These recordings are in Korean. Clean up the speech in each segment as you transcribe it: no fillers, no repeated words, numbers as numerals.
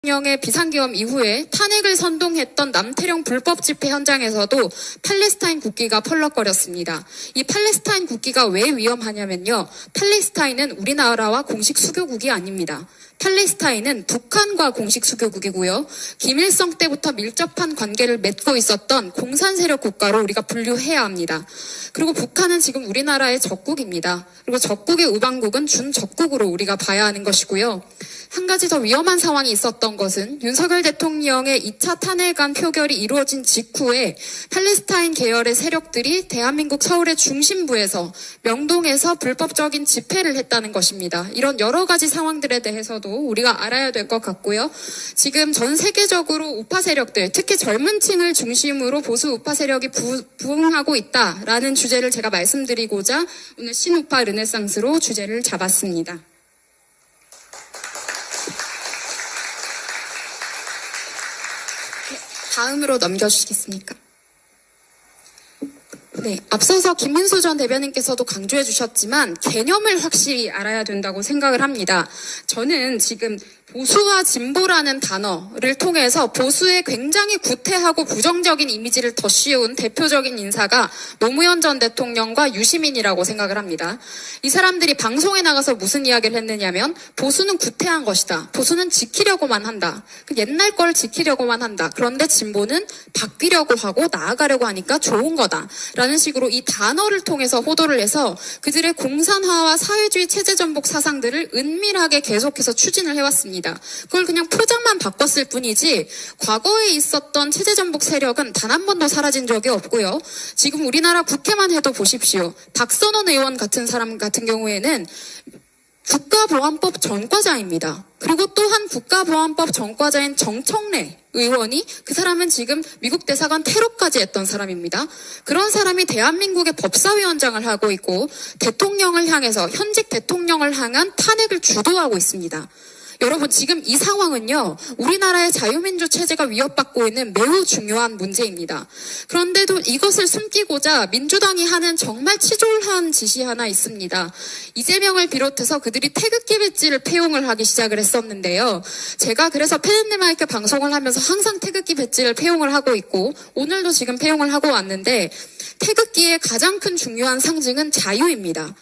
대통령의 비상계엄 이후에 탄핵을 선동했던 남태령 불법 집회 현장에서도 팔레스타인 국기가 펄럭거렸습니다. 이 팔레스타인 국기가 왜 위험하냐면요. 팔레스타인은 우리나라와 공식 수교국이 아닙니다. 팔레스타인은 북한과 공식 수교국이고요. 김일성 때부터 밀접한 관계를 맺고 있었던 공산 세력 국가로 우리가 분류해야 합니다. 그리고 북한은 지금 우리나라의 적국입니다. 그리고 적국의 우방국은 준적국으로 우리가 봐야 하는 것이고요. 한 가지 더 위험한 상황이 있었던 것은 윤석열 대통령의 2차 탄핵안 표결이 이루어진 직후에 팔레스타인 계열의 세력들이 대한민국 서울의 중심부에서 명동에서 불법적인 집회를 했다는 것입니다. 이런 여러 가지 상황들에 대해서도 우리가 알아야 될 것 같고요. 지금 전 세계적으로 우파 세력들, 특히 젊은 층을 중심으로 보수 우파 세력이 부흥하고 있다라는 주제를 제가 말씀드리고자 오늘 신우파 르네상스로 주제를 잡았습니다. 다음으로 넘겨주시겠습니까? 네, 앞서서 김민수 전 대변인께서도 강조해 주셨지만 개념을 확실히 알아야 된다고 생각을 합니다. 저는 지금 보수와 진보라는 단어를 통해서 보수의 굉장히 구태하고 부정적인 이미지를 더 씌운 대표적인 인사가 노무현 전 대통령과 유시민이라고 생각을 합니다. 이 사람들이 방송에 나가서 무슨 이야기를 했느냐면 보수는 구태한 것이다. 보수는 지키려고만 한다. 옛날 걸 지키려고만 한다. 그런데 진보는 바뀌려고 하고 나아가려고 하니까 좋은 거다. 라는 식으로 이 단어를 통해서 호도를 해서 그들의 공산화와 사회주의 체제 전복 사상들을 은밀하게 계속해서 추진을 해왔습니다. 그걸 그냥 포장만 바꿨을 뿐이지 과거에 있었던 체제 전복 세력은 단 한 번도 사라진 적이 없고요. 지금 우리나라 국회만 해도 보십시오. 박선원 의원 같은 사람 같은 경우에는 국가보안법 전과자입니다. 그리고 또한 국가보안법 전과자인 정청래 의원이 그 사람은 지금 미국 대사관 테러까지 했던 사람입니다. 그런 사람이 대한민국의 법사위원장을 하고 있고 대통령을 향해서 현직 대통령을 향한 탄핵을 주도하고 있습니다. 여러분 지금 이 상황은요. 우리나라의 자유민주 체제가 위협받고 있는 매우 중요한 문제입니다. 그런데도 이것을 숨기고자 민주당이 하는 정말 치졸한 짓이 하나 있습니다. 이재명을 비롯해서 그들이 태극기 배지를 폐용을 하기 시작을 했었는데요. 제가 그래서 팬앤드마이크 방송을 하면서 항상 태극기 배지를 폐용을 하고 있고 오늘도 지금 폐용을 하고 왔는데 태극기의 가장 큰 중요한 상징은 자유입니다.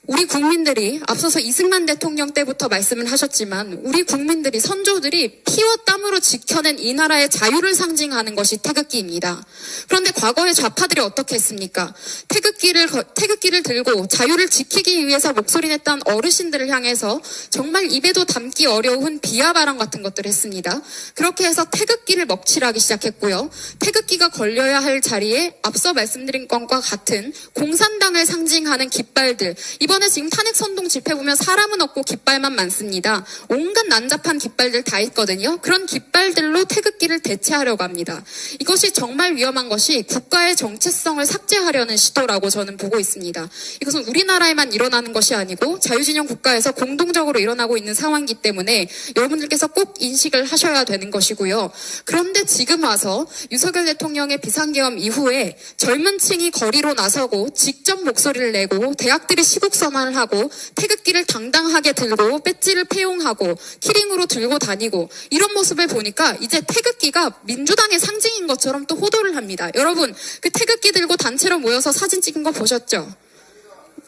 우리 국민들이 앞서서 이승만 대통령 때부터 말씀을 하셨지만 우리 국민들이 선조들이 피와 땀으로 지켜낸 이 나라의 자유를 상징하는 것이 태극기입니다. 그런데 과거의 좌파들이 어떻게 했습니까? 태극기를 들고 자유를 지키기 위해서 목소리 냈던 어르신들을 향해서 정말 입에도 담기 어려운 비하 발언 같은 것들을 했습니다. 그렇게 해서 태극기를 먹칠하기 시작했고요. 태극기가 걸려야 할 자리에 앞서 말씀드린 것과 같은 공산당을 상징하는 깃발들, 이번에 지금 탄핵 선동 집회 보면 사람은 없고 깃발만 많습니다. 온갖 난잡한 깃발들 다 있거든요. 그런 깃발들로 태극기를 대체하려고 합니다. 이것이 정말 위험한 것이 국가의 정체성을 삭제하려는 시도라고 저는 보고 있습니다. 이것은 우리나라에만 일어나는 것이 아니고 자유진영 국가에서 공동적으로 일어나고 있는 상황이기 때문에 여러분들께서 꼭 인식을 하셔야 되는 것이고요. 그런데 지금 와서 윤석열 대통령의 비상계엄 이후에 젊은 층이 거리로 나서고 직접 목소리를 내고 대학들이 시국선언을 하고 태극기를 당당하게 들고 배지를 폐용하고 키링으로 들고 다니고 이런 모습을 보니까 이제 태극기가 민주당의 상징인 것처럼 또 호도를 합니다. 여러분 그 태극기 들고 단체로 모여서 사진 찍은 거 보셨죠?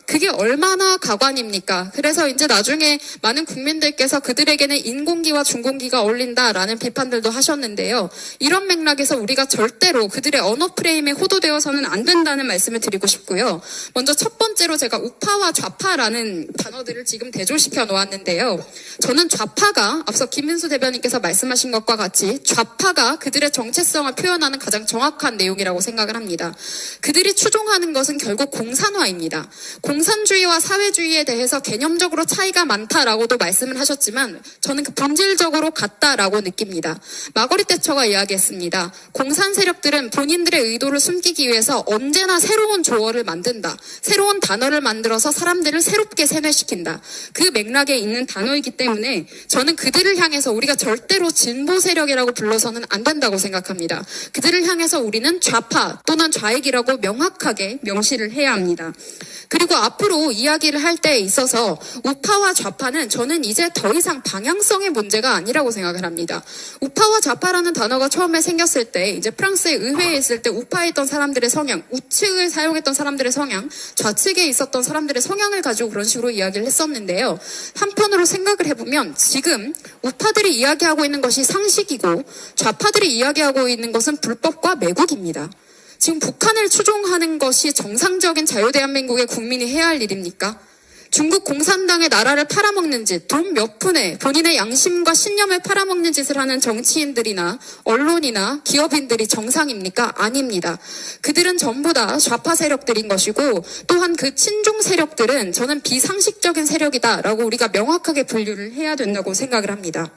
그게 얼마나 가관입니까? 그래서 이제 나중에 많은 국민들께서 그들에게는 인공기와 중공기가 어울린다라는 비판들도 하셨는데요. 이런 맥락에서 우리가 절대로 그들의 언어 프레임에 호도되어서는 안 된다는 말씀을 드리고 싶고요. 먼저 첫 번째로 제가 우파와 좌파라는 단어들을 지금 대조시켜 놓았는데요. 저는 좌파가 앞서 김민수 대변인께서 말씀하신 것과 같이 좌파가 그들의 정체성을 표현하는 가장 정확한 내용이라고 생각을 합니다. 그들이 추종하는 것은 결국 공산화입니다. 공산주의와 사회주의에 대해서 개념적으로 차이가 많다라고도 말씀을 하셨지만 저는 그 본질적으로 같다라고 느낍니다. 마거릿 대처가 이야기했습니다. 공산 세력들은 본인들의 의도를 숨기기 위해서 언제나 새로운 조어를 만든다. 새로운 단어를 만들어서 사람들을 새롭게 세뇌시킨다. 그 맥락에 있는 단어이기 때문에 저는 그들을 향해서 우리가 절대로 진보 세력이라고 불러서는 안 된다고 생각합니다. 그들을 향해서 우리는 좌파 또는 좌익이라고 명확하게 명시를 해야 합니다. 그리고 앞으로 이야기를 할 때에 있어서 우파와 좌파는 저는 이제 더 이상 방향성의 문제가 아니라고 생각을 합니다. 우파와 좌파라는 단어가 처음에 생겼을 때 이제 프랑스의 의회에 있을 때 우파에 있던 사람들의 성향, 우측을 사용했던 사람들의 성향, 좌측에 있었던 사람들의 성향을 가지고 그런 식으로 이야기를 했었는데요. 한편으로 생각을 해보면 지금 우파들이 이야기하고 있는 것이 상식이고 좌파들이 이야기하고 있는 것은 불법과 매국입니다. 지금 북한을 추종하는 것이 정상적인 자유대한민국의 국민이 해야 할 일입니까? 중국 공산당의 나라를 팔아먹는 짓, 돈 몇 푼에 본인의 양심과 신념을 팔아먹는 짓을 하는 정치인들이나 언론이나 기업인들이 정상입니까? 아닙니다. 그들은 전부 다 좌파 세력들인 것이고 또한 그 친중 세력들은 저는 비상식적인 세력이다라고 우리가 명확하게 분류를 해야 된다고 생각을 합니다.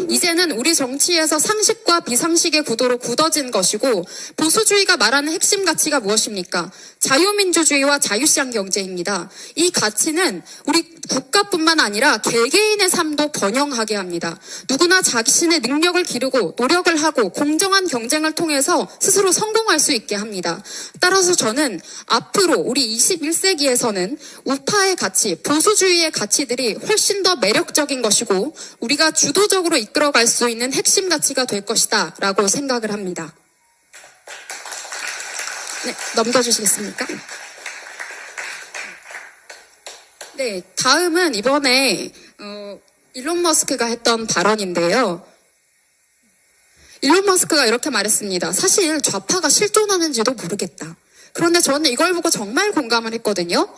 이제는 우리 정치에서 상식과 비상식의 구도로 굳어진 것이고 보수주의가 말하는 핵심 가치가 무엇입니까? 자유민주주의와 자유시장 경제입니다. 이 가치는 우리 국가뿐만 아니라 개개인의 삶도 번영하게 합니다. 누구나 자신의 능력을 기르고 노력을 하고 공정한 경쟁을 통해서 스스로 성공할 수 있게 합니다. 따라서 저는 앞으로 우리 21세기에서는 우파의 가치, 보수주의의 가치들이 훨씬 더 매력적인 것이고 우리가 주도적으로 이끌어갈 수 있는 핵심 가치가 될 것이다 라고 생각을 합니다. 네, 넘겨주시겠습니까? 네, 다음은 이번에 일론 머스크가 했던 발언인데요. 일론 머스크가 이렇게 말했습니다. 사실 좌파가 실존하는지도 모르겠다. 그런데 저는 이걸 보고 정말 공감을 했거든요.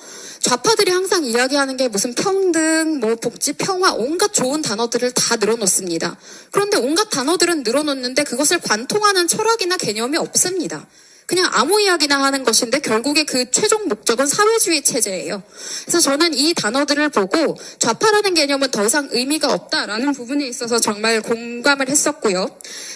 좌파들이 항상 이야기하는 게 무슨 평등, 복지, 평화, 온갖 좋은 단어들을 다 늘어놓습니다. 그런데 온갖 단어들은 늘어놓는데 그것을 관통하는 철학이나 개념이 없습니다. 그냥 아무 이야기나 하는 것인데 결국에 그 최종 목적은 사회주의 체제예요. 그래서 저는 이 단어들을 보고 좌파라는 개념은 더 이상 의미가 없다라는 부분에 있어서 정말 공감을 했었고요.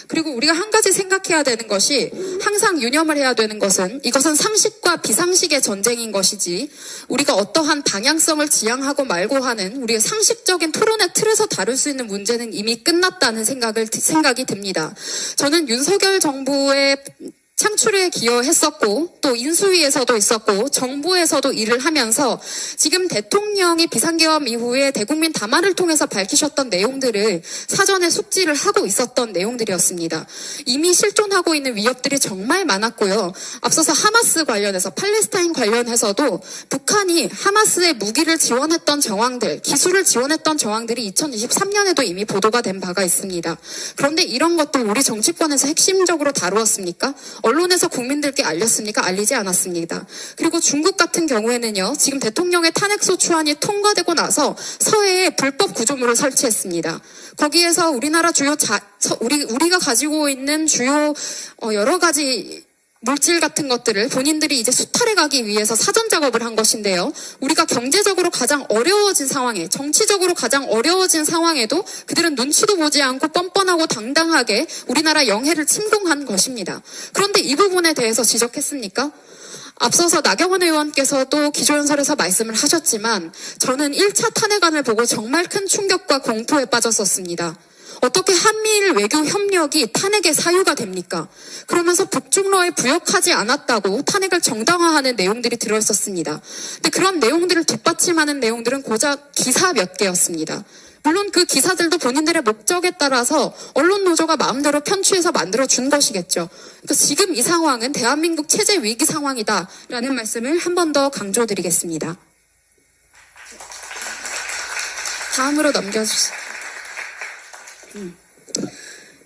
그리고 우리가 한 가지 생각해야 되는 것이 항상 유념을 해야 되는 것은 이것은 상식과 비상식의 전쟁인 것이지 우리가 어떠한 방향성을 지향하고 말고 하는 우리의 상식적인 토론의 틀에서 다룰 수 있는 문제는 이미 끝났다는 생각이 듭니다. 저는 윤석열 정부의 창출에 기여했었고 또 인수위에서도 있었고 정부에서도 일을 하면서 지금 대통령이 비상계엄 이후에 대국민 담화를 통해서 밝히셨던 내용들을 사전에 숙지를 하고 있었던 내용들이었습니다. 이미 실존하고 있는 위협들이 정말 많았고요. 앞서서 하마스 관련해서 팔레스타인 관련해서도 북한이 하마스의 무기를 지원했던 정황들, 기술을 지원했던 정황들이 2023년에도 이미 보도가 된 바가 있습니다. 그런데 이런 것도 우리 정치권에서 핵심적으로 다루었습니까? 언론에서 국민들께 알렸습니까? 알리지 않았습니다. 그리고 중국 같은 경우에는요. 지금 대통령의 탄핵소 추안이 통과되고 나서 서해에 불법 구조물을 설치했습니다. 거기에서 우리나라 우리가 가지고 있는 주요 여러 가지 물질 같은 것들을 본인들이 이제 수탈해 가기 위해서 사전 작업을 한 것인데요. 우리가 경제적으로 가장 어려워진 상황에, 정치적으로 가장 어려워진 상황에도 그들은 눈치도 보지 않고 뻔뻔하고 당당하게 우리나라 영해를 침공한 것입니다. 그런데 이 부분에 대해서 지적했습니까? 앞서서 나경원 의원께서도 기조연설에서 말씀을 하셨지만 저는 1차 탄핵안을 보고 정말 큰 충격과 공포에 빠졌었습니다. 어떻게 한미일 외교 협력이 탄핵의 사유가 됩니까? 그러면서 북중러에 부역하지 않았다고 탄핵을 정당화하는 내용들이 들어있었습니다. 근데 그런 내용들을 뒷받침하는 내용들은 고작 기사 몇 개였습니다. 물론 그 기사들도 본인들의 목적에 따라서 언론 노조가 마음대로 편취해서 만들어준 것이겠죠. 그러니까 지금 이 상황은 대한민국 체제 위기 상황이다라는 말씀을 한 번 더 강조드리겠습니다. 다음으로 넘겨주세요.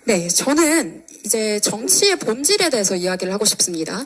네, 저는 이제 정치의 본질에 대해서 이야기를 하고 싶습니다.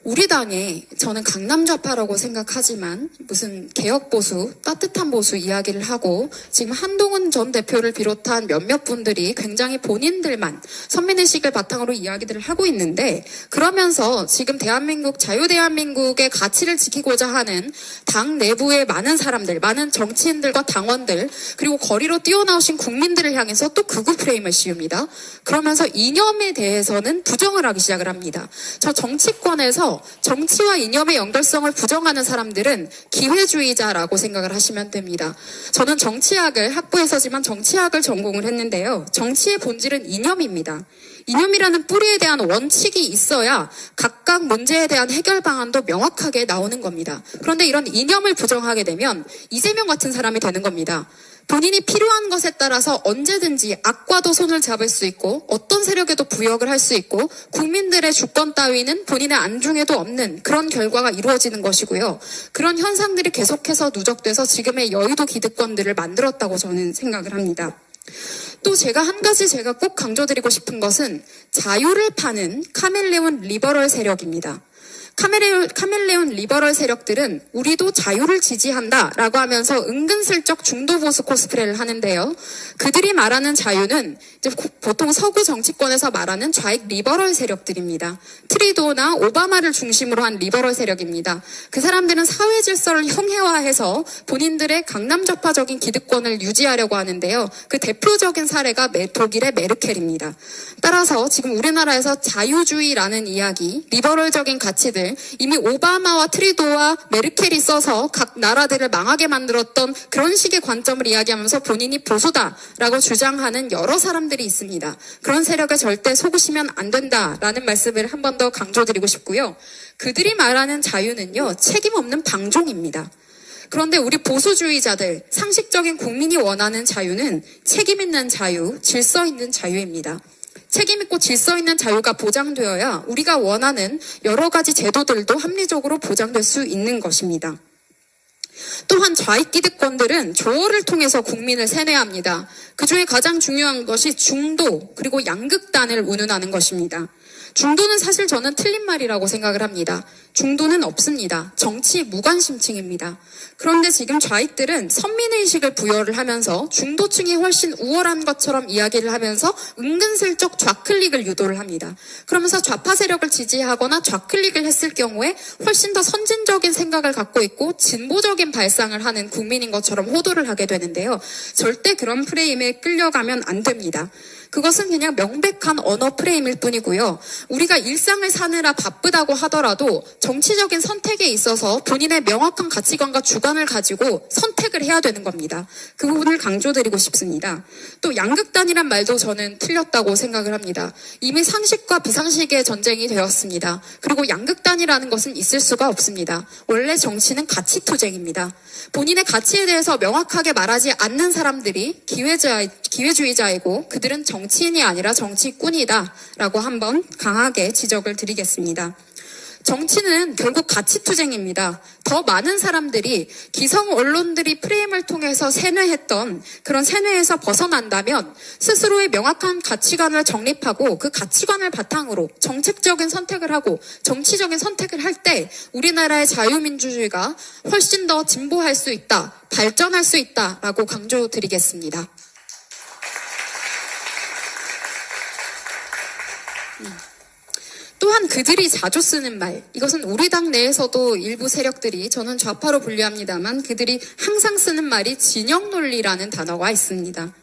우리 당에 저는 강남좌파라고 생각하지만 무슨 개혁보수, 따뜻한 보수 이야기를 하고 지금 한동훈 전 대표를 비롯한 몇몇 분들이 굉장히 본인들만 선민의식을 바탕으로 이야기들을 하고 있는데 그러면서 지금 대한민국, 자유대한민국의 가치를 지키고자 하는 당 내부의 많은 사람들, 많은 정치인들과 당원들 그리고 거리로 뛰어나오신 국민들을 향해서 또 극우 프레임을 씌웁니다. 그러면서 이념에 대해서는 부정을 하기 시작을 합니다. 저 정치권에서 정치와 이념의 연결성을 부정하는 사람들은 기회주의자라고 생각을 하시면 됩니다. 저는 정치학을 학부에서지만 정치학을 전공을 했는데요. 정치의 본질은 이념입니다. 이념이라는 뿌리에 대한 원칙이 있어야 각각 문제에 대한 해결 방안도 명확하게 나오는 겁니다. 그런데 이런 이념을 부정하게 되면 이재명 같은 사람이 되는 겁니다. 본인이 필요한 것에 따라서 언제든지 악과도 손을 잡을 수 있고 어떤 세력에도 부역을 할 수 있고 국민들의 주권 따위는 본인의 안중에도 없는 그런 결과가 이루어지는 것이고요. 그런 현상들이 계속해서 누적돼서 지금의 여의도 기득권들을 만들었다고 저는 생각을 합니다. 또 제가 한 가지 꼭 강조드리고 싶은 것은 자유를 파는 카멜레온 리버럴 세력입니다. 카멜레온 리버럴 세력들은 우리도 자유를 지지한다라고 하면서 은근슬쩍 중도 보수 코스프레를 하는데요. 그들이 말하는 자유는 이제 보통 서구 정치권에서 말하는 좌익 리버럴 세력들입니다. 트리도나 오바마를 중심으로 한 리버럴 세력입니다. 그 사람들은 사회 질서를 형해화해서 본인들의 강남좌파적인 기득권을 유지하려고 하는데요. 그 대표적인 사례가 독일의 메르켈입니다. 따라서 지금 우리나라에서 자유주의라는 이야기, 리버럴적인 가치들 이미 오바마와 트리도와 메르켈이 써서 각 나라들을 망하게 만들었던 그런 식의 관점을 이야기하면서 본인이 보수다라고 주장하는 여러 사람들이 있습니다. 그런 세력에 절대 속으시면 안 된다라는 말씀을 한 번 더 강조드리고 싶고요. 그들이 말하는 자유는요, 책임 없는 방종입니다. 그런데 우리 보수주의자들, 상식적인 국민이 원하는 자유는 책임 있는 자유, 질서 있는 자유입니다. 책임 있고 질서 있는 자유가 보장되어야 우리가 원하는 여러 가지 제도들도 합리적으로 보장될 수 있는 것입니다. 또한 좌익 기득권들은 조어를 통해서 국민을 세뇌합니다. 그중에 가장 중요한 것이 중도 그리고 양극단을 운운하는 것입니다. 중도는 사실 저는 틀린 말이라고 생각을 합니다. 중도는 없습니다. 정치 무관심층입니다. 그런데 지금 좌익들은 선민의식을 부여를 하면서 중도층이 훨씬 우월한 것처럼 이야기를 하면서 은근슬쩍 좌클릭을 유도를 합니다. 그러면서 좌파 세력을 지지하거나 좌클릭을 했을 경우에 훨씬 더 선진적인 생각을 갖고 있고 진보적인 발상을 하는 국민인 것처럼 호도를 하게 되는데요. 절대 그런 프레임에 끌려가면 안 됩니다. 그것은 그냥 명백한 언어 프레임일 뿐이고요. 우리가 일상을 사느라 바쁘다고 하더라도 정치적인 선택에 있어서 본인의 명확한 가치관과 주관을 가지고 선택을 해야 되는 겁니다. 그 부분을 강조드리고 싶습니다. 또 양극단이란 말도 저는 틀렸다고 생각을 합니다. 이미 상식과 비상식의 전쟁이 되었습니다. 그리고 양극단이라는 것은 있을 수가 없습니다. 원래 정치는 가치투쟁입니다. 본인의 가치에 대해서 명확하게 말하지 않는 사람들이 기회주의자이고 그들은 정치인이 아니라 정치꾼이다 라고 한번 강하게 지적을 드리겠습니다. 정치는 결국 가치투쟁입니다. 더 많은 사람들이 기성 언론들이 프레임을 통해서 세뇌했던 그런 세뇌에서 벗어난다면 스스로의 명확한 가치관을 정립하고 그 가치관을 바탕으로 정책적인 선택을 하고 정치적인 선택을 할 때 우리나라의 자유민주주의가 훨씬 더 진보할 수 있다, 발전할 수 있다라고 강조드리겠습니다. 또한 그들이 자주 쓰는 말, 이것은 우리 당 내에서도 일부 세력들이, 저는 좌파로 분류합니다만 그들이 항상 쓰는 말이 진영 논리라는 단어가 있습니다.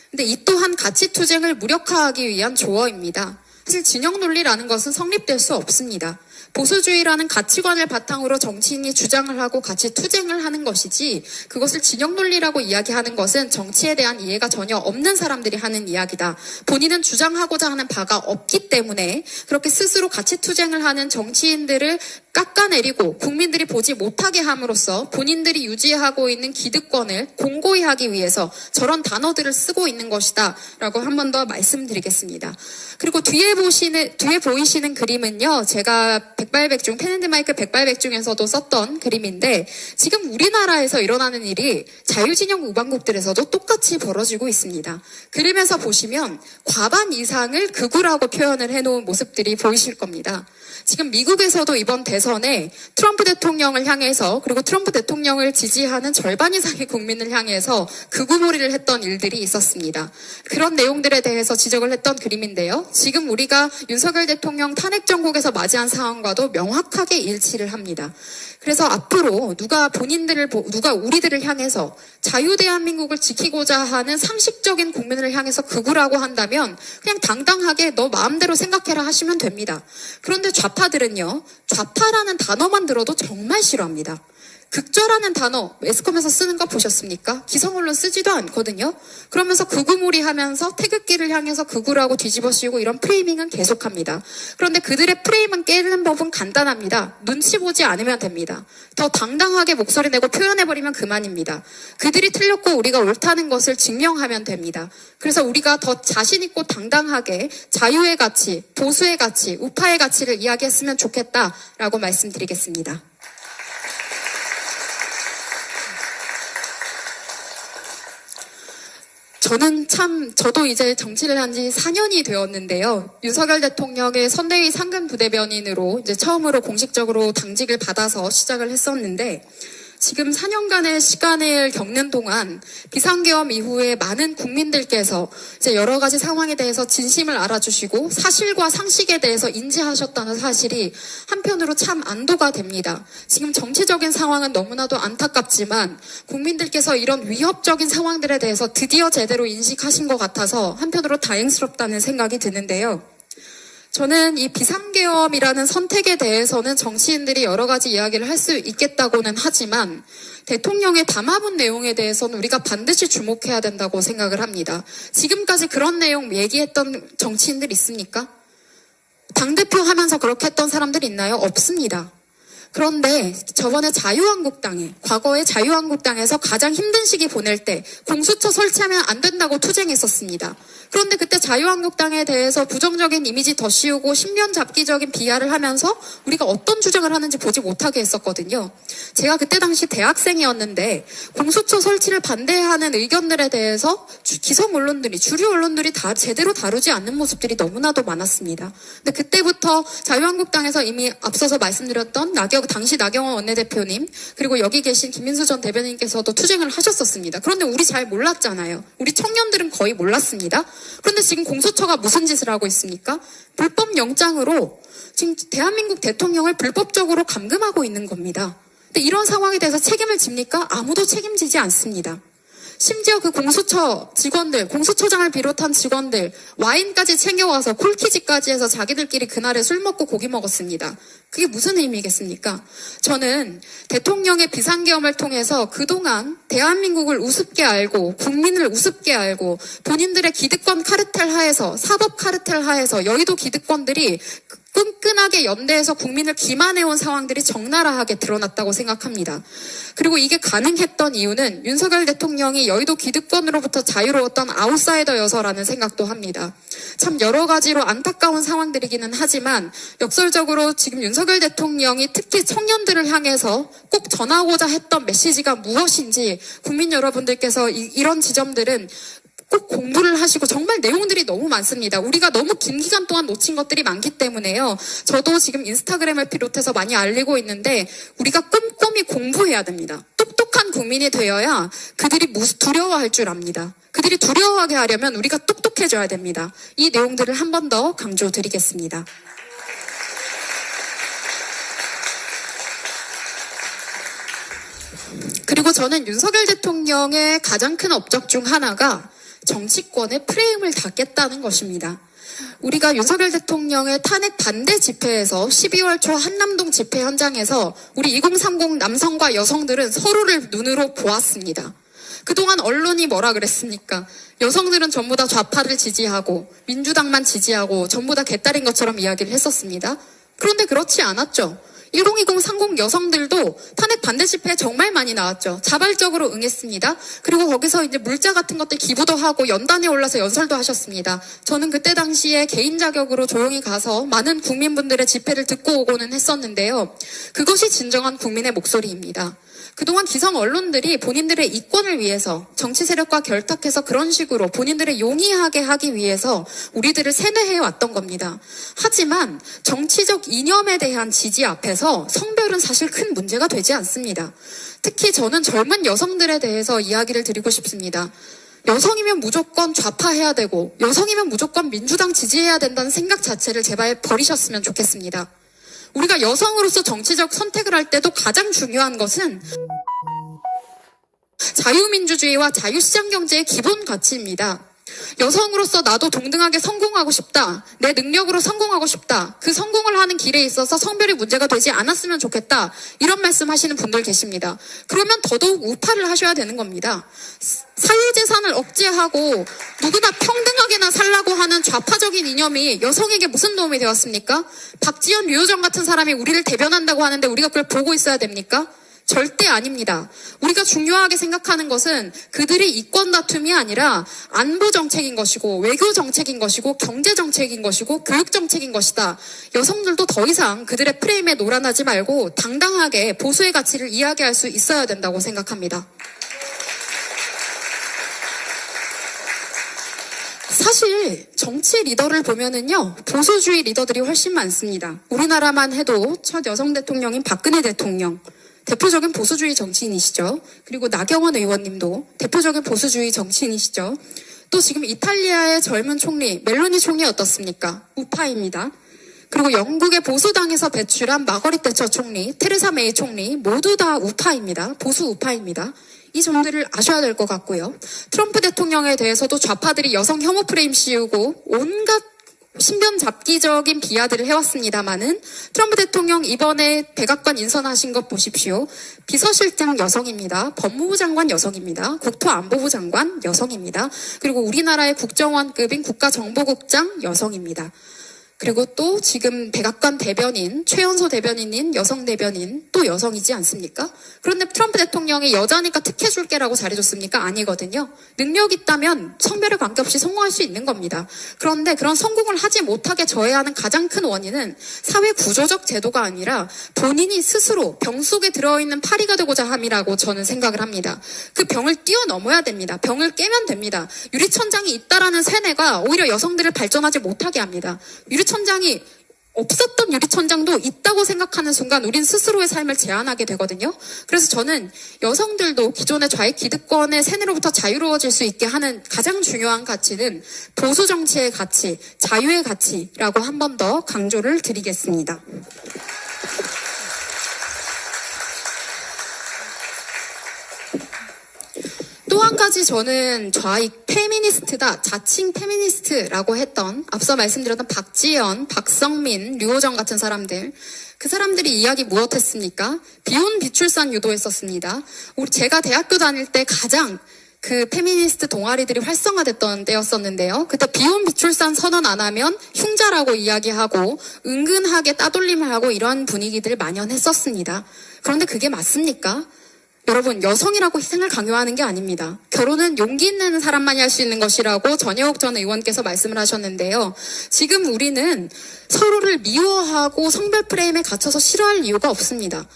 근데 이 또한 가치투쟁을 무력화하기 위한 조어입니다. 사실 진영 논리라는 것은 성립될 수 없습니다. 보수주의라는 가치관을 바탕으로 정치인이 주장을 하고 같이 투쟁을 하는 것이지 그것을 진영 논리라고 이야기하는 것은 정치에 대한 이해가 전혀 없는 사람들이 하는 이야기다. 본인은 주장하고자 하는 바가 없기 때문에 그렇게 스스로 가치 투쟁을 하는 정치인들을 깎아내리고 국민들이 보지 못하게 함으로써 본인들이 유지하고 있는 기득권을 공고히 하기 위해서 저런 단어들을 쓰고 있는 것이다 라고 한 번 더 말씀드리겠습니다. 그리고 뒤에 보이시는 그림은요, 제가 백발백중, 펜앤드마이크 백발백중에서도 썼던 그림인데 지금 우리나라에서 일어나는 일이 자유진영 우방국들에서도 똑같이 벌어지고 있습니다. 그림에서 보시면 과반 이상을 극우라고 표현을 해놓은 모습들이 보이실 겁니다. 지금 미국에서도 이번 대선에 트럼프 대통령을 향해서 그리고 트럼프 대통령을 지지하는 절반 이상의 국민을 향해서 극우몰이를 했던 일들이 있었습니다. 그런 내용들에 대해서 지적을 했던 그림인데요. 지금 우리가 윤석열 대통령 탄핵 정국에서 맞이한 상황과도 명확하게 일치를 합니다. 그래서 앞으로 누가 우리들을 향해서 자유대한민국을 지키고자 하는 상식적인 국민을 향해서 극우라고 한다면 그냥 당당하게 너 마음대로 생각해라 하시면 됩니다. 그런데 좌파들은요, 좌파라는 단어만 들어도 정말 싫어합니다. 극좌라는 단어 매스컴에서 쓰는 거 보셨습니까? 기성언론 쓰지도 않거든요. 그러면서 극우몰이 하면서 태극기를 향해서 극우라고 뒤집어 씌우고 이런 프레이밍은 계속합니다. 그런데 그들의 프레임은 깨는 법은 간단합니다. 눈치 보지 않으면 됩니다. 더 당당하게 목소리 내고 표현해버리면 그만입니다. 그들이 틀렸고 우리가 옳다는 것을 증명하면 됩니다. 그래서 우리가 더 자신 있고 당당하게 자유의 가치, 보수의 가치, 우파의 가치를 이야기했으면 좋겠다라고 말씀드리겠습니다. 저도 이제 정치를 한 지 4년이 되었는데요. 윤석열 대통령의 선대위 상근 부대변인으로 이제 처음으로 공식적으로 당직을 받아서 시작을 했었는데, 지금 4년간의 시간을 겪는 동안 비상계엄 이후에 많은 국민들께서 이제 여러 가지 상황에 대해서 진심을 알아주시고 사실과 상식에 대해서 인지하셨다는 사실이 한편으로 참 안도가 됩니다. 지금 정치적인 상황은 너무나도 안타깝지만 국민들께서 이런 위협적인 상황들에 대해서 드디어 제대로 인식하신 것 같아서 한편으로 다행스럽다는 생각이 드는데요. 저는 이 비상계엄이라는 선택에 대해서는 정치인들이 여러 가지 이야기를 할 수 있겠다고는 하지만 대통령의 담화문 내용에 대해서는 우리가 반드시 주목해야 된다고 생각을 합니다. 지금까지 그런 내용 얘기했던 정치인들 있습니까? 당대표 하면서 그렇게 했던 사람들 있나요? 없습니다. 그런데 저번에 과거에 자유한국당에서 가장 힘든 시기 보낼 때 공수처 설치하면 안 된다고 투쟁했었습니다. 그런데 그때 자유한국당에 대해서 부정적인 이미지 더 씌우고 신변잡기적인 비하를 하면서 우리가 어떤 주장을 하는지 보지 못하게 했었거든요. 제가 그때 당시 대학생이었는데 공수처 설치를 반대하는 의견들에 대해서 기성 언론들이, 주류 언론들이 다 제대로 다루지 않는 모습들이 너무나도 많았습니다. 근데 그때부터 자유한국당에서 이미 앞서서 말씀드렸던 당시 나경원 원내대표님, 그리고 여기 계신 김민수 전 대변인께서도 투쟁을 하셨었습니다. 그런데 우리 잘 몰랐잖아요. 우리 청년들은 거의 몰랐습니다. 그런데 지금 공수처가 무슨 짓을 하고 있습니까? 불법 영장으로 지금 대한민국 대통령을 불법적으로 감금하고 있는 겁니다. 근데 이런 상황에 대해서 책임을 집니까? 아무도 책임지지 않습니다. 심지어 그 공수처 직원들, 공수처장을 비롯한 직원들 와인까지 챙겨와서 콜키지까지 해서 자기들끼리 그날에 술 먹고 고기 먹었습니다. 그게 무슨 의미겠습니까? 저는 대통령의 비상계엄을 통해서 그동안 대한민국을 우습게 알고 국민을 우습게 알고 본인들의 기득권 카르텔 하에서, 사법 카르텔 하에서 여의도 기득권들이 끈끈하게 연대해서 국민을 기만해온 상황들이 적나라하게 드러났다고 생각합니다. 그리고 이게 가능했던 이유는 윤석열 대통령이 여의도 기득권으로부터 자유로웠던 아웃사이더여서라는 생각도 합니다. 참 여러 가지로 안타까운 상황들이기는 하지만 역설적으로 지금 윤석열 대통령이 특히 청년들을 향해서 꼭 전하고자 했던 메시지가 무엇인지 국민 여러분들께서 이런 지점들은 꼭 공부를 하시고, 정말 내용들이 너무 많습니다. 우리가 너무 긴 기간 동안 놓친 것들이 많기 때문에요. 저도 지금 인스타그램을 비롯해서 많이 알리고 있는데 우리가 꼼꼼히 공부해야 됩니다. 똑똑한 국민이 되어야 그들이 두려워할 줄 압니다. 그들이 두려워하게 하려면 우리가 똑똑해져야 됩니다. 이 내용들을 한 번 더 강조드리겠습니다. 그리고 저는 윤석열 대통령의 가장 큰 업적 중 하나가 정치권의 프레임을 닫겠다는 것입니다. 우리가 윤석열 대통령의 탄핵 반대 집회에서 12월 초 한남동 집회 현장에서 우리 2030 남성과 여성들은 서로를 눈으로 보았습니다. 그동안 언론이 뭐라 그랬습니까? 여성들은 전부 다 좌파를 지지하고 민주당만 지지하고 전부 다 개딸인 것처럼 이야기를 했었습니다. 그런데 그렇지 않았죠. 1020 상공 여성들도 탄핵 반대 집회에 정말 많이 나왔죠. 자발적으로 응했습니다. 그리고 거기서 이제 물자 같은 것들 기부도 하고 연단에 올라서 연설도 하셨습니다. 저는 그때 당시에 개인 자격으로 조용히 가서 많은 국민분들의 집회를 듣고 오고는 했었는데요. 그것이 진정한 국민의 목소리입니다. 그동안 기성 언론들이 본인들의 이권을 위해서 정치 세력과 결탁해서 그런 식으로 본인들을 용이하게 하기 위해서 우리들을 세뇌해 왔던 겁니다. 하지만 정치적 이념에 대한 지지 앞에서 성별은 사실 큰 문제가 되지 않습니다. 특히 저는 젊은 여성들에 대해서 이야기를 드리고 싶습니다. 여성이면 무조건 좌파해야 되고 여성이면 무조건 민주당 지지해야 된다는 생각 자체를 제발 버리셨으면 좋겠습니다. 우리가 여성으로서 정치적 선택을 할 때도 가장 중요한 것은 자유민주주의와 자유시장경제의 기본 가치입니다. 여성으로서 나도 동등하게 성공하고 싶다. 내 능력으로 성공하고 싶다. 그 성공을 하는 길에 있어서 성별이 문제가 되지 않았으면 좋겠다. 이런 말씀 하시는 분들 계십니다. 그러면 더더욱 우파를 하셔야 되는 겁니다. 사유재산을 억제하고 누구나 평등하게나 살라고 하는 좌파적인 이념이 여성에게 무슨 도움이 되었습니까? 박지원, 류호정 같은 사람이 우리를 대변한다고 하는데 우리가 그걸 보고 있어야 됩니까? 절대 아닙니다. 우리가 중요하게 생각하는 것은 그들의 이권 다툼이 아니라 안보 정책인 것이고 외교 정책인 것이고 경제 정책인 것이고 교육 정책인 것이다. 여성들도 더 이상 그들의 프레임에 놀아나지 말고 당당하게 보수의 가치를 이야기할 수 있어야 된다고 생각합니다. 사실 정치 리더를 보면은요, 보수주의 리더들이 훨씬 많습니다. 우리나라만 해도 첫 여성 대통령인 박근혜 대통령, 대표적인 보수주의 정치인이시죠. 그리고 나경원 의원님도 대표적인 보수주의 정치인이시죠. 또 지금 이탈리아의 젊은 총리 멜로니 총리 어떻습니까? 우파입니다. 그리고 영국의 보수당에서 배출한 마거릿 대처 총리, 테레사 메이 총리 모두 다 우파입니다. 보수 우파입니다. 이 점들을 아셔야 될 것 같고요. 트럼프 대통령에 대해서도 좌파들이 여성 혐오 프레임 씌우고 온갖 신변 잡기적인 비하들을 해왔습니다마는 트럼프 대통령 이번에 백악관 인선하신 것 보십시오. 비서실장 여성입니다. 법무부 장관 여성입니다. 국토안보부 장관 여성입니다. 그리고 우리나라의 국정원급인 국가정보국장 여성입니다. 그리고 또 지금 백악관 대변인, 최연소 대변인인 여성 대변인 또 여성이지 않습니까? 그런데 트럼프 대통령이 여자니까 특혜줄게라고 잘해줬습니까? 아니거든요. 능력 있다면 성별에 관계없이 성공할 수 있는 겁니다. 그런데 그런 성공을 하지 못하게 저해하는 가장 큰 원인은 사회 구조적 제도가 아니라 본인이 스스로 병 속에 들어있는 파리가 되고자 함이라고 저는 생각을 합니다. 그 병을 뛰어넘어야 됩니다. 병을 깨면 됩니다. 유리천장이 있다라는 세뇌가 오히려 여성들을 발전하지 못하게 합니다. 유리천장이 없었던 유리천장도 있다고 생각하는 순간 우린 스스로의 삶을 제한하게 되거든요. 그래서 저는 여성들도 기존의 좌익 기득권의 세뇌로부터 자유로워질 수 있게 하는 가장 중요한 가치는 보수 정치의 가치, 자유의 가치라고 한 번 더 강조를 드리겠습니다. 또 한 가지 저는 좌익 페미니스트다, 자칭 페미니스트라고 했던 앞서 말씀드렸던 박지연, 박성민, 류호정 같은 사람들, 그 사람들이 이야기 무엇했습니까? 비혼 비출산 유도했었습니다. 제가 대학교 다닐 때 가장 그 페미니스트 동아리들이 활성화됐던 때였었는데요. 그때 비혼 비출산 선언 안 하면 흉자라고 이야기하고 은근하게 따돌림을 하고 이런 분위기들을 만연했었습니다. 그런데 그게 맞습니까? 여러분, 여성이라고 희생을 강요하는 게 아닙니다. 결혼은 용기 있는 사람만이 할 수 있는 것이라고 전혜옥 전 의원께서 말씀을 하셨는데요. 지금 우리는 서로를 미워하고 성별 프레임에 갇혀서 싫어할 이유가 없습니다.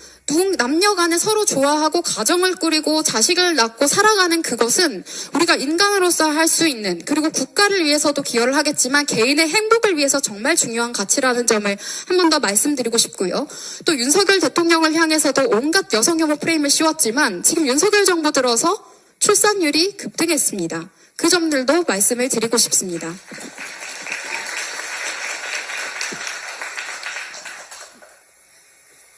남녀 간에 서로 좋아하고 가정을 꾸리고 자식을 낳고 살아가는 그것은 우리가 인간으로서 할 수 있는, 그리고 국가를 위해서도 기여를 하겠지만 개인의 행복을 위해서 정말 중요한 가치라는 점을 한 번 더 말씀드리고 싶고요. 또 윤석열 대통령을 향해서도 온갖 여성 혐오 프레임을 씌웠지만 지금 윤석열 정부 들어서 출산율이 급등했습니다. 그 점들도 말씀을 드리고 싶습니다.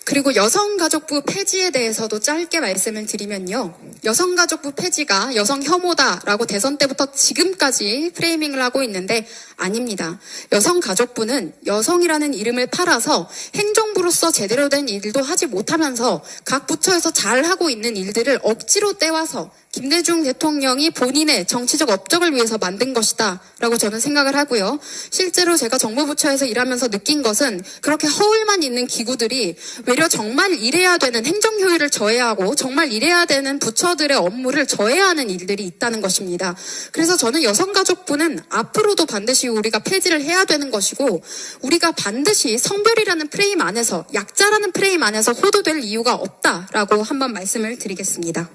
그리고 여성가족부 폐지에 대해서도 짧게 말씀을 드리면요. 여성가족부 폐지가 여성 혐오다라고 대선 때부터 지금까지 프레이밍을 하고 있는데 아닙니다. 여성가족부는 여성이라는 이름을 팔아서 행정부로서 제대로 된 일도 하지 못하면서 각 부처에서 잘하고 있는 일들을 억지로 떼와서 김대중 대통령이 본인의 정치적 업적을 위해서 만든 것이다 라고 저는 생각을 하고요. 실제로 제가 정부부처에서 일하면서 느낀 것은 그렇게 허울만 있는 기구들이 외려 정말 일해야 되는 행정 효율을 저해하고 정말 일해야 되는 부처들의 업무를 저해하는 일들이 있다는 것입니다. 그래서 저는 여성가족부는 앞으로도 반드시 우리가 폐지를 해야 되는 것이고, 우리가 반드시 성별이라는 프레임 안에서, 약자라는 프레임 안에서 호도될 이유가 없다라고 한번 말씀을 드리겠습니다.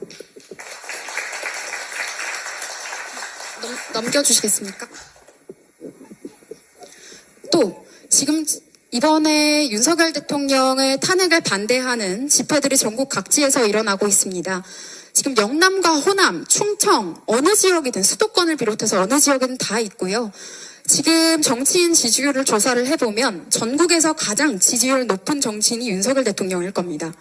넘겨주시겠습니까? 또 지금 이번에 윤석열 대통령의 탄핵을 반대하는 집회들이 전국 각지에서 일어나고 있습니다. 지금 영남과 호남, 충청 어느 지역이든 수도권을 비롯해서 어느 지역이든 다 있고요. 지금 정치인 지지율을 조사를 해보면 전국에서 가장 지지율 높은 정치인이 윤석열 대통령일 겁니다.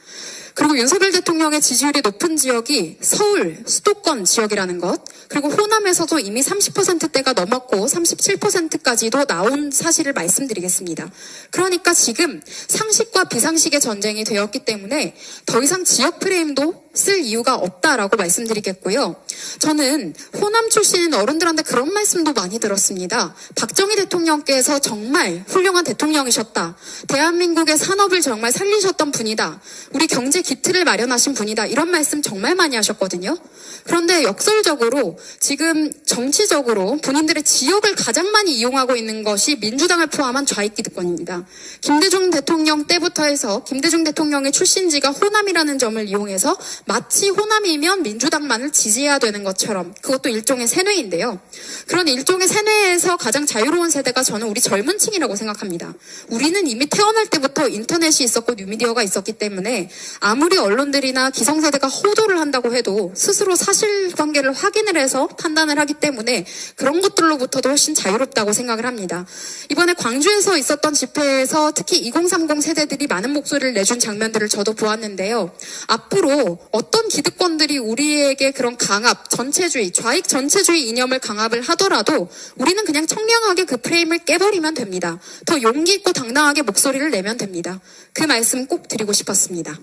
그리고 윤석열 대통령의 지지율이 높은 지역이 서울, 수도권 지역이라는 것, 그리고 호남에서도 이미 30%대가 넘었고 37%까지도 나온 사실을 말씀드리겠습니다. 그러니까 지금 상식과 비상식의 전쟁이 되었기 때문에 더 이상 지역 프레임도 쓸 이유가 없다라고 말씀드리겠고요. 저는 호남 출신인 어른들한테 그런 말씀도 많이 들었습니다. 박정희 대통령께서 정말 훌륭한 대통령이셨다. 대한민국의 산업을 정말 살리셨던 분이다. 우리 경제 기틀을 마련하신 분이다. 이런 말씀 정말 많이 하셨거든요. 그런데 역설적으로 지금 정치적으로 본인들의 지역을 가장 많이 이용하고 있는 것이 민주당을 포함한 좌익 기득권입니다. 김대중 대통령 때부터 해서 김대중 대통령의 출신지가 호남이라는 점을 이용해서 마치 호남이면 민주당만을 지지해야 되는 것처럼, 그것도 일종의 세뇌인데요. 그런 일종의 세뇌에서 가장 자유로운 세대가 저는 우리 젊은 층이라고 생각합니다. 우리는 이미 태어날 때부터 인터넷이 있었고 뉴미디어가 있었기 때문에 아무리 언론들이나 기성세대가 호도를 한다고 해도 스스로 사실관계를 확인을 해서 판단을 하기 때문에 그런 것들로부터도 훨씬 자유롭다고 생각을 합니다. 이번에 광주에서 있었던 집회에서 특히 2030 세대들이 많은 목소리를 내준 장면들을 저도 보았는데요. 앞으로 어떤 기득권들이 우리에게 그런 강압, 전체주의, 좌익 전체주의 이념을 강압을 하더라도 우리는 그냥 청량하게 그 프레임을 깨버리면 됩니다. 더 용기 있고 당당하게 목소리를 내면 됩니다. 그 말씀 꼭 드리고 싶었습니다.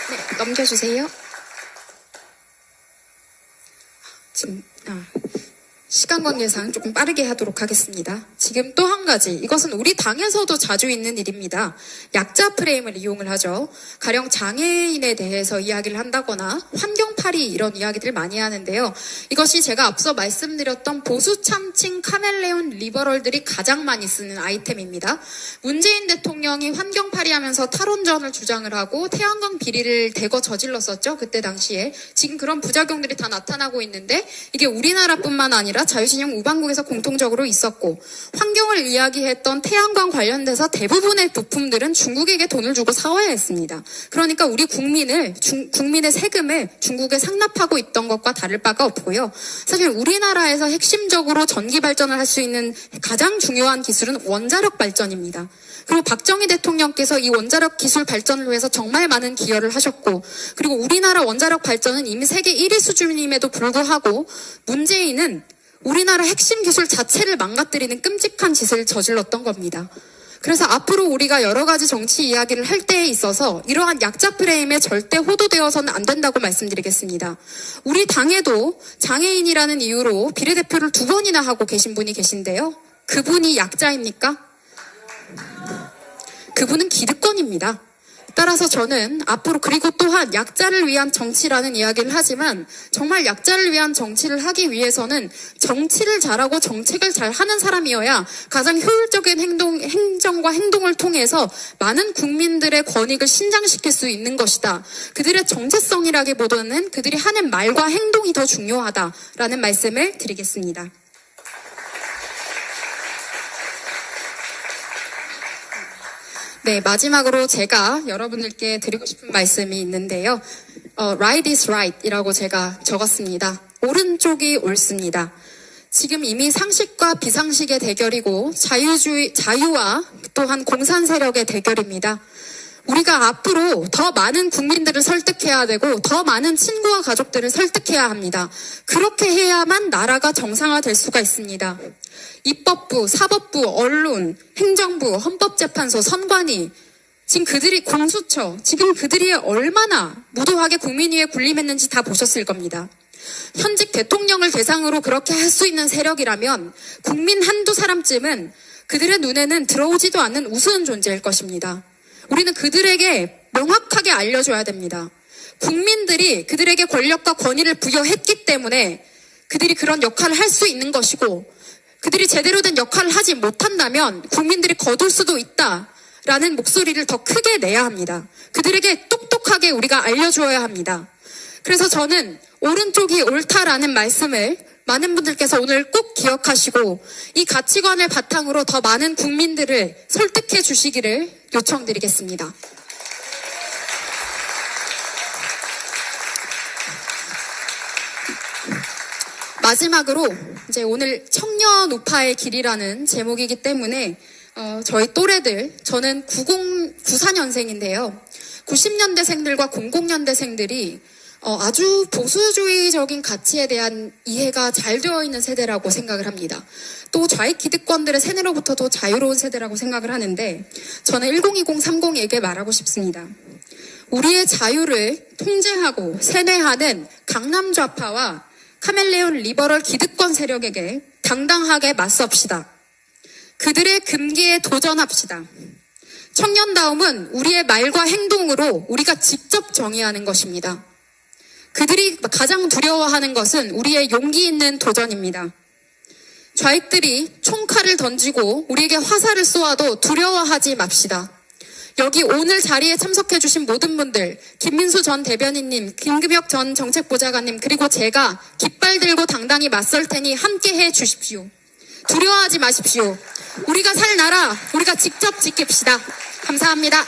네, 넘겨주세요. 지금 시간 관계상 조금 빠르게 하도록 하겠습니다. 지금 또 한 가지, 이것은 우리 당에서도 자주 있는 일입니다. 약자 프레임을 이용을 하죠. 가령 장애인에 대해서 이야기를 한다거나 환경파리 이런 이야기들 많이 하는데요. 이것이 제가 앞서 말씀드렸던 보수 참칭 카멜레온 리버럴들이 가장 많이 쓰는 아이템입니다. 문재인 대통령이 환경파리 하면서 탈원전을 주장을 하고 태양광 비리를 대거 저질렀었죠. 그때 당시에. 지금 그런 부작용들이 다 나타나고 있는데 이게 우리나라뿐만 아니라 자유진영 우방국에서 공통적으로 있었고, 환경을 이야기했던 태양광 관련돼서 대부분의 부품들은 중국에게 돈을 주고 사와야 했습니다. 그러니까 우리 국민의 세금을 중국에 상납하고 있던 것과 다를 바가 없고요. 사실 우리나라에서 핵심적으로 전기 발전을 할 수 있는 가장 중요한 기술은 원자력 발전입니다. 그리고 박정희 대통령께서 이 원자력 기술 발전을 위해서 정말 많은 기여를 하셨고, 그리고 우리나라 원자력 발전은 이미 세계 1위 수준임에도 불구하고 문재인은 우리나라 핵심 기술 자체를 망가뜨리는 끔찍한 짓을 저질렀던 겁니다. 그래서 앞으로 우리가 여러 가지 정치 이야기를 할 때에 있어서 이러한 약자 프레임에 절대 호도되어서는 안 된다고 말씀드리겠습니다. 우리 당에도 장애인이라는 이유로 비례대표를 2번이나 하고 계신 분이 계신데요. 그분이 약자입니까? 그분은 기득권입니다. 따라서 저는 앞으로, 그리고 또한 약자를 위한 정치라는 이야기를 하지만 정말 약자를 위한 정치를 하기 위해서는 정치를 잘하고 정책을 잘 하는 사람이어야 가장 효율적인 행정과 행동을 통해서 많은 국민들의 권익을 신장시킬 수 있는 것이다. 그들의 정체성이라기보다는 그들이 하는 말과 행동이 더 중요하다라는 말씀을 드리겠습니다. 네, 마지막으로 제가 여러분들께 드리고 싶은 말씀이 있는데요. Right is right 이라고 제가 적었습니다. 오른쪽이 옳습니다. 지금 이미 상식과 비상식의 대결이고 자유와 또한 공산 세력의 대결입니다. 우리가 앞으로 더 많은 국민들을 설득해야 되고 더 많은 친구와 가족들을 설득해야 합니다. 그렇게 해야만 나라가 정상화될 수가 있습니다. 입법부, 사법부, 언론, 행정부, 헌법재판소, 선관위, 지금 그들이 공수처, 지금 그들이 얼마나 무도하게 국민 위에 군림했는지 다 보셨을 겁니다. 현직 대통령을 대상으로 그렇게 할 수 있는 세력이라면 국민 한두 사람쯤은 그들의 눈에는 들어오지도 않는 우스운 존재일 것입니다. 우리는 그들에게 명확하게 알려줘야 됩니다. 국민들이 그들에게 권력과 권위를 부여했기 때문에 그들이 그런 역할을 할 수 있는 것이고, 그들이 제대로 된 역할을 하지 못한다면 국민들이 거둘 수도 있다라는 목소리를 더 크게 내야 합니다. 그들에게 똑똑하게 우리가 알려주어야 합니다. 그래서 저는 오른쪽이 옳다라는 말씀을 많은 분들께서 오늘 꼭 기억하시고 이 가치관을 바탕으로 더 많은 국민들을 설득해 주시기를 요청드리겠습니다. 마지막으로 이제 오늘 청년 우파의 길이라는 제목이기 때문에 저희 또래들, 저는 94년생인데요. 90년대생들과 00년대생들이 아주 보수주의적인 가치에 대한 이해가 잘 되어 있는 세대라고 생각을 합니다. 또 좌익 기득권들의 세뇌로부터도 자유로운 세대라고 생각을 하는데 저는 102030에게 말하고 싶습니다. 우리의 자유를 통제하고 세뇌하는 강남 좌파와 카멜레온 리버럴 기득권 세력에게 당당하게 맞섭시다. 그들의 금기에 도전합시다. 청년다움은 우리의 말과 행동으로 우리가 직접 정의하는 것입니다. 그들이 가장 두려워하는 것은 우리의 용기 있는 도전입니다. 좌익들이 총칼을 던지고 우리에게 화살을 쏘아도 두려워하지 맙시다. 여기 오늘 자리에 참석해 주신 모든 분들, 김민수 전 대변인님, 김금혁 전 정책보좌관님, 그리고 제가 깃발 들고 당당히 맞설 테니 함께해 주십시오. 두려워하지 마십시오. 우리가 살 나라, 우리가 직접 지킵시다. 감사합니다.